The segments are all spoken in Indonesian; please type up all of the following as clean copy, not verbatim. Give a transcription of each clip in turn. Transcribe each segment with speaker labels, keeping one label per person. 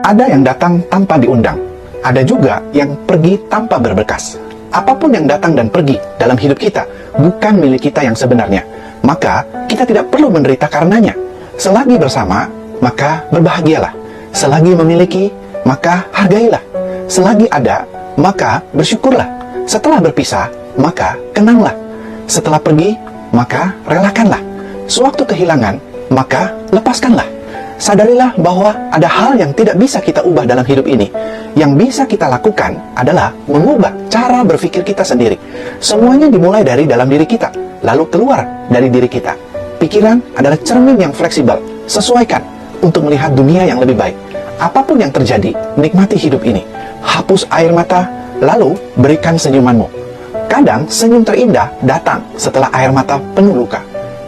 Speaker 1: Ada yang datang tanpa diundang, ada juga yang pergi tanpa berbekas. Apapun yang datang dan pergi dalam hidup kita bukan milik kita yang sebenarnya, maka kita tidak perlu menderita karenanya. Selagi bersama, maka berbahagialah. Selagi memiliki, maka hargailah. Selagi ada, maka bersyukurlah. Setelah berpisah, maka kenanglah. Setelah pergi, maka relakanlah. Sewaktu kehilangan, maka lepaskanlah. Sadarilah bahwa ada hal yang tidak bisa kita ubah dalam hidup ini. Yang bisa kita lakukan adalah mengubah cara berpikir kita sendiri. Semuanya dimulai dari dalam diri kita, lalu keluar dari diri kita. Pikiran adalah cermin yang fleksibel. Sesuaikan untuk melihat dunia yang lebih baik. Apapun yang terjadi, nikmati hidup ini. Hapus air mata, lalu berikan senyumanmu. Kadang senyum terindah datang setelah air mata penuh luka.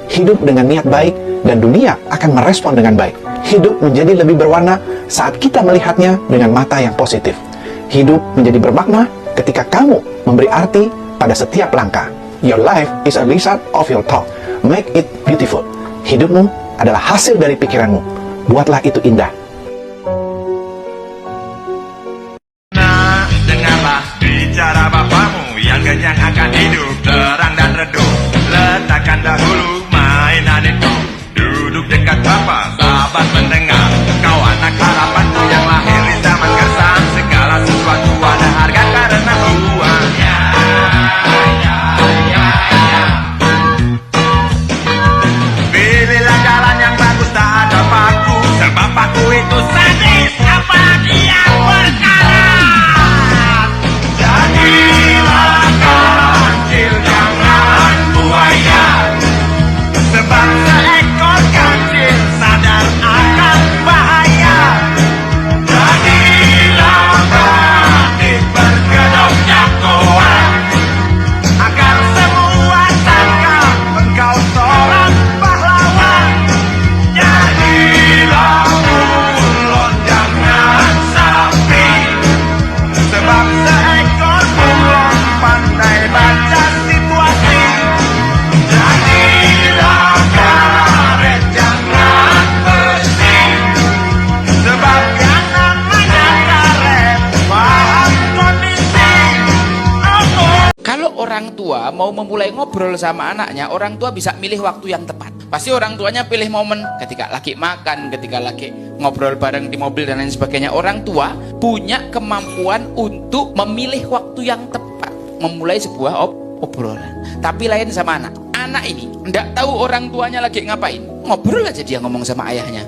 Speaker 1: Hidup dengan niat baik dan dunia akan merespon dengan baik. Hidup menjadi lebih berwarna saat kita melihatnya dengan mata yang positif. Hidup menjadi bermakna ketika kamu memberi arti pada setiap langkah. Your life is a result of your thought. Make it beautiful. Hidupmu adalah hasil dari pikiranmu. Buatlah itu indah.
Speaker 2: Nah, dengarlah bicara bapamu yang kenyang akan hidup terang dan redup. Letakkan dahulu mainan itu. Duduk dekat bapa, sahabat mendengar. Kau anak harapanku yang lahir di zaman gersang. Segala sesuatu ada harga karena uangnya. Pilihlah jalan yang bagus, tak ada paku. Sebab paku itu sadis, apa dia berkarat. Jadilah kancil, jangan buaya. Sebab seekor kancil sadar akan bahaya. Jadilah bandit berkedok jagoan, agar semua sangka engkau seorang pahlawan. Jadilah ulon, jangan sapi. Sebab seekor ulon pandai baca situasi. Jadilah karet, jangan besi. Sebab yang namanya karet paham kondisi.
Speaker 3: Kalau orang tua mau memulai ngobrol sama anaknya, orang tua bisa milih waktu yang tepat. Pasti orang tuanya pilih momen ketika lagi makan, ketika lagi ngobrol bareng di mobil dan lain sebagainya. Orang tua punya kemampuan untuk memilih waktu yang tepat memulai sebuah obrolan. Tapi lain sama anak. Anak ini tidak tahu orang tuanya lagi ngapain. Ngobrol aja dia ngomong sama ayahnya.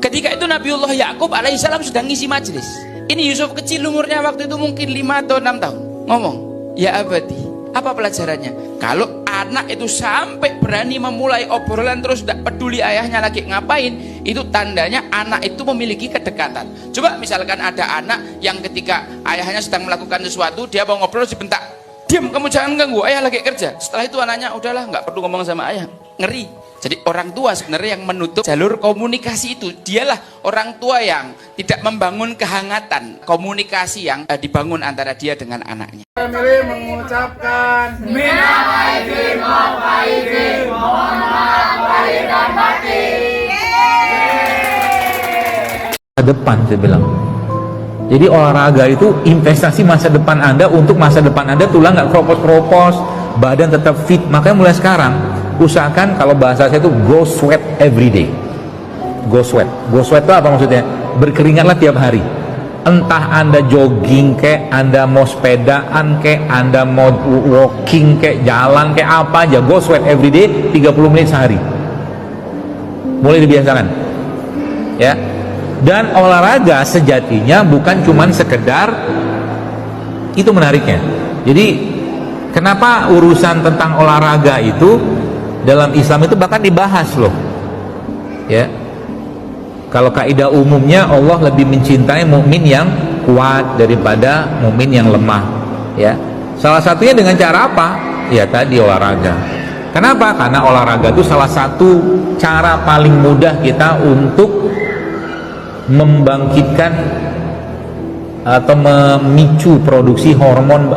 Speaker 3: Ketika itu Nabiullah Yakub alaihissalam sedang ngisi majelis. Ini Yusuf kecil, umurnya waktu itu mungkin 5 atau 6 tahun. Ngomong, ya abadi, apa pelajarannya? Kalau anak itu sampai berani memulai obrolan terus tidak peduli ayahnya lagi ngapain, itu tandanya anak itu memiliki kedekatan. Coba misalkan ada anak yang ketika ayahnya sedang melakukan sesuatu, dia mau ngobrol dibentak, diam, kamu jangan ganggu, ayah lagi kerja. Setelah itu anaknya, udahlah, nggak perlu ngomong sama ayah. Ngeri. Jadi orang tua sebenarnya yang menutup jalur komunikasi itu. Dialah orang tua yang tidak membangun kehangatan komunikasi yang dibangun antara dia dengan anaknya.
Speaker 4: Kami mengucapkan
Speaker 5: Minal aidin wal faizin, mohon maaf lahir dan batin.
Speaker 6: Masa depan, saya bilang. Jadi olahraga itu investasi masa depan Anda. Untuk masa depan Anda, tulang nggak keropos-keropos, badan tetap fit. Makanya mulai sekarang usahakan, kalau bahasa saya itu go sweat every day. Go sweat. Go sweat itu apa maksudnya? Berkeringatlah tiap hari. Entah Anda jogging kek, Anda mau sepedaan kek, Anda mau walking kek, jalan kek, apa aja, go sweat every day 30 menit sehari. Mulai dibiasakan. Ya. Dan olahraga sejatinya bukan cuman sekedar, itu menariknya. Jadi kenapa urusan tentang olahraga itu dalam Islam itu bahkan dibahas loh. Ya. Kalau kaidah umumnya Allah lebih mencintai mukmin yang kuat daripada mukmin yang lemah. Ya. Salah satunya dengan cara apa? Ya tadi olahraga. Kenapa? Karena olahraga itu salah satu cara paling mudah kita untuk membangkitkan atau memicu produksi hormon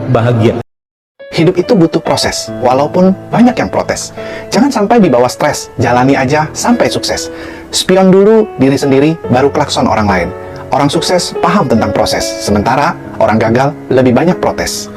Speaker 6: bahagia.
Speaker 1: Hidup itu butuh proses, walaupun banyak yang protes. Jangan sampai dibawa stres, jalani aja sampai sukses. Spion dulu diri sendiri, baru klakson orang lain. Orang sukses paham tentang proses, sementara orang gagal lebih banyak protes.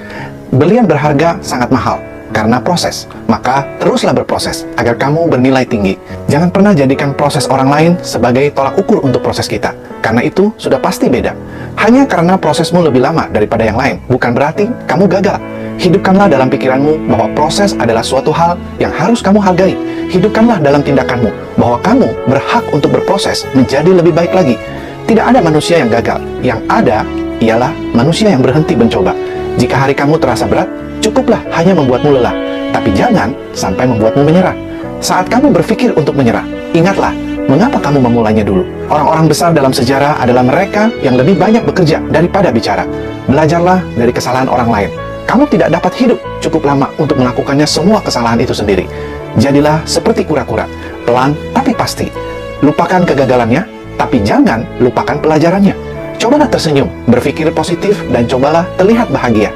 Speaker 1: Berlian berharga sangat mahal karena proses, maka teruslah berproses agar kamu bernilai tinggi. Jangan pernah jadikan proses orang lain sebagai tolak ukur untuk proses kita, karena itu sudah pasti beda. Hanya karena prosesmu lebih lama daripada yang lain, bukan berarti kamu gagal. Hidupkanlah dalam pikiranmu bahwa proses adalah suatu hal yang harus kamu hargai. Hidupkanlah dalam tindakanmu bahwa kamu berhak untuk berproses menjadi lebih baik lagi. Tidak ada manusia yang gagal, yang ada ialah manusia yang berhenti mencoba. Jika hari kamu terasa berat, cukuplah hanya membuatmu lelah, tapi jangan sampai membuatmu menyerah. Saat kamu berpikir untuk menyerah, ingatlah mengapa kamu memulainya dulu. Orang-orang besar dalam sejarah adalah mereka yang lebih banyak bekerja daripada bicara. Belajarlah dari kesalahan orang lain. Kamu tidak dapat hidup cukup lama untuk melakukannya semua kesalahan itu sendiri. Jadilah seperti kura-kura, pelan tapi pasti. Lupakan kegagalannya, tapi jangan lupakan pelajarannya. Cobalah tersenyum, berpikir positif, dan cobalah terlihat bahagia.